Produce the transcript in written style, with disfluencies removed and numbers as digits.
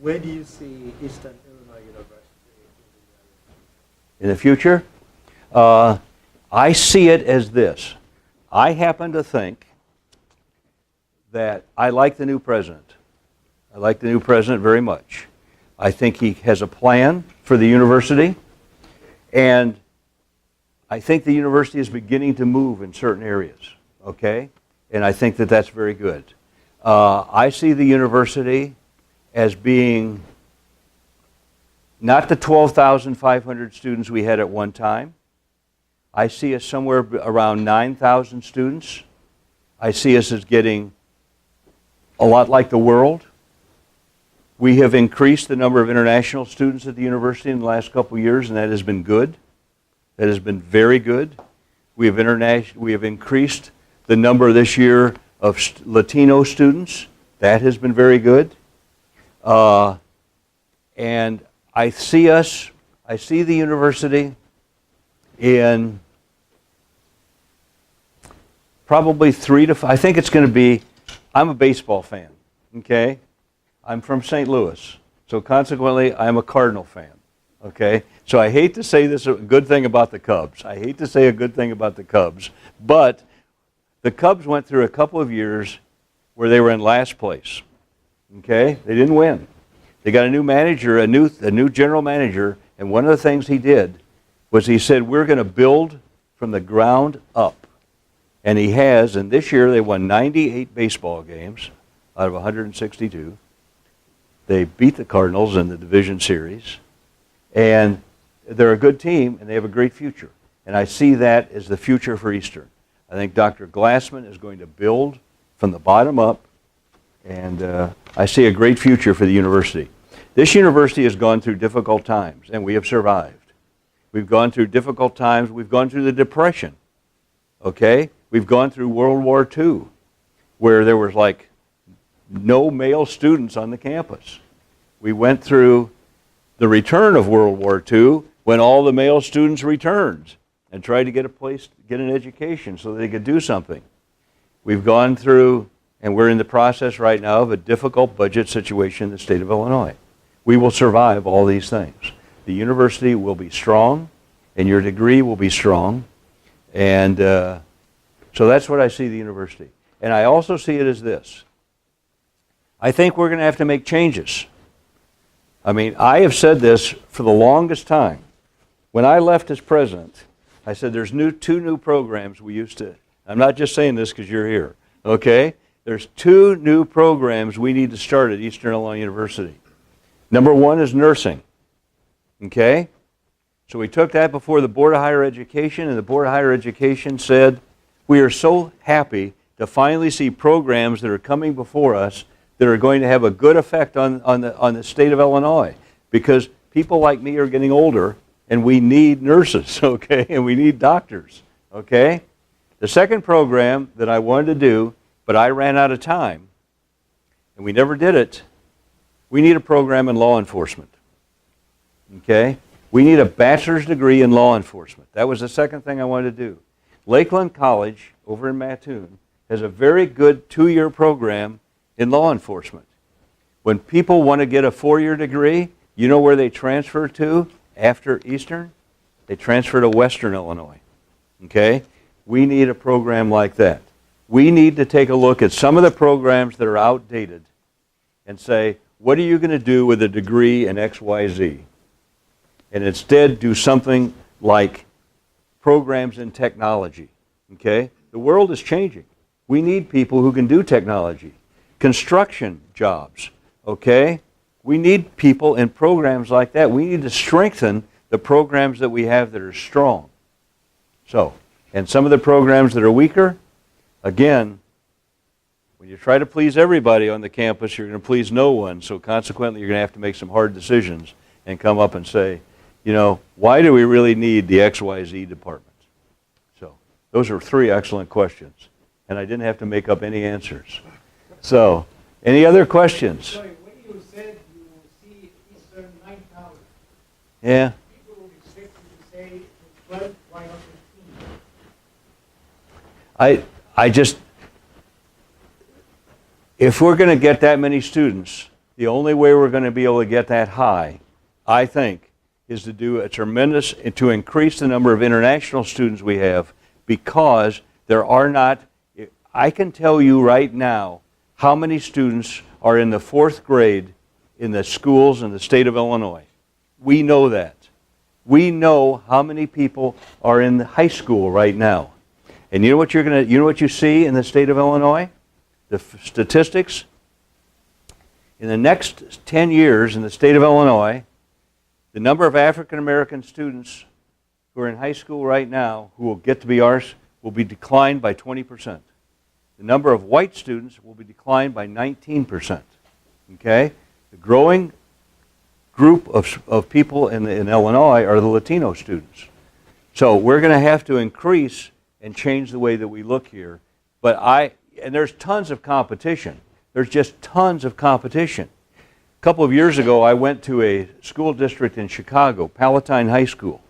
where do you see Eastern Illinois University in the future? I see it as this. I happen to think that I like the new president. I like the new president very much. I think he has a plan for the university, and I think the university is beginning to move in certain areas, okay? And I think that that's very good. I see the university as being not the 12,500 students we had at one time. I see us somewhere around 9,000 students. I see us as getting a lot like the world. We have increased the number of international students at the university in the last couple of years, and that has been good. That has been very good. We have increased the number this year of Latino students. That has been very good. And I see the university in probably 3 to 5. I think it's going to be, I'm a baseball fan, okay? I'm from St. Louis, so consequently, I'm a Cardinal fan, okay? So I hate to say this a good thing about the Cubs. I hate to say a good thing about the Cubs, but the Cubs went through a couple of years where they were in last place, okay? They didn't win. They got a new manager, a new general manager, and one of the things he did was he said, we're going to build from the ground up. And he has, and this year they won 98 baseball games out of 162. They beat the Cardinals in the division series. And they're a good team, and they have a great future. And I see that as the future for Eastern. I think Dr. Glassman is going to build from the bottom up, and I see a great future for the university. This university has gone through difficult times, and we have survived. We've gone through difficult times. We've gone through the Depression, okay? We've gone through World War II, where there was like no male students on the campus. We went through the return of World War II when all the male students returned and tried to get a place, get an education so they could do something. We've gone through, and we're in the process right now of a difficult budget situation in the state of Illinois. We will survive all these things. The university will be strong, and your degree will be strong, and so that's what I see the university. And I also see it as this. I think we're going to have to make changes. I mean, I have said this for the longest time. When I left as president, I said there's two new programs we used to, I'm not just saying this because you're here, okay? There's 2 new programs we need to start at Eastern Illinois University. Number 1 is nursing, okay? So we took that before the Board of Higher Education, and the Board of Higher Education said, we are so happy to finally see programs that are coming before us that are going to have a good effect on the state of Illinois, because people like me are getting older, and we need nurses, okay, and we need doctors, okay? The second program that I wanted to do, but I ran out of time, and we never did it, we need a program in law enforcement, okay? We need a bachelor's degree in law enforcement. That was the second thing I wanted to do. Lakeland College over in Mattoon has a very good 2-year program in law enforcement. When people want to get a 4-year degree, you know where they transfer to after Eastern? They transfer to Western Illinois, okay? We need a program like that. We need to take a look at some of the programs that are outdated and say, what are you going to do with a degree in X, Y, Z? And instead do something like programs in technology, okay? The world is changing. We need people who can do technology. Construction jobs, okay? We need people in programs like that. We need to strengthen the programs that we have that are strong. So, and some of the programs that are weaker, again, when you try to please everybody on the campus, you're going to please no one. So consequently, you're going to have to make some hard decisions and come up and say, you know, why do we really need the XYZ department? So those are 3 excellent questions. And I didn't have to make up any answers. So, any other questions? Sorry, when you said you see Eastern 9,000, yeah. people would expect you to say 12, why not 15? I just, if we're going to get that many students, The only way we're going to be able to get that high, I think, is to do a tremendous, to increase the number of international students we have, because there are not, I can tell you right now how many students are in the 4th grade in the schools in the state of Illinois. We know that. We know how many people are in high school right now. And you know what you know what you see in the state of Illinois? The statistics. In the next 10 years in the state of Illinois, the number of African American students who are in high school right now who will get to be ours will be declined by 20%. The number of white students will be declined by 19%. Okay? The growing group of people in Illinois are the Latino students. So we're going to have to increase and change the way that we look here. And there's tons of competition. There's just tons of competition. A couple of years ago, I went to a school district in Chicago, Palatine High School.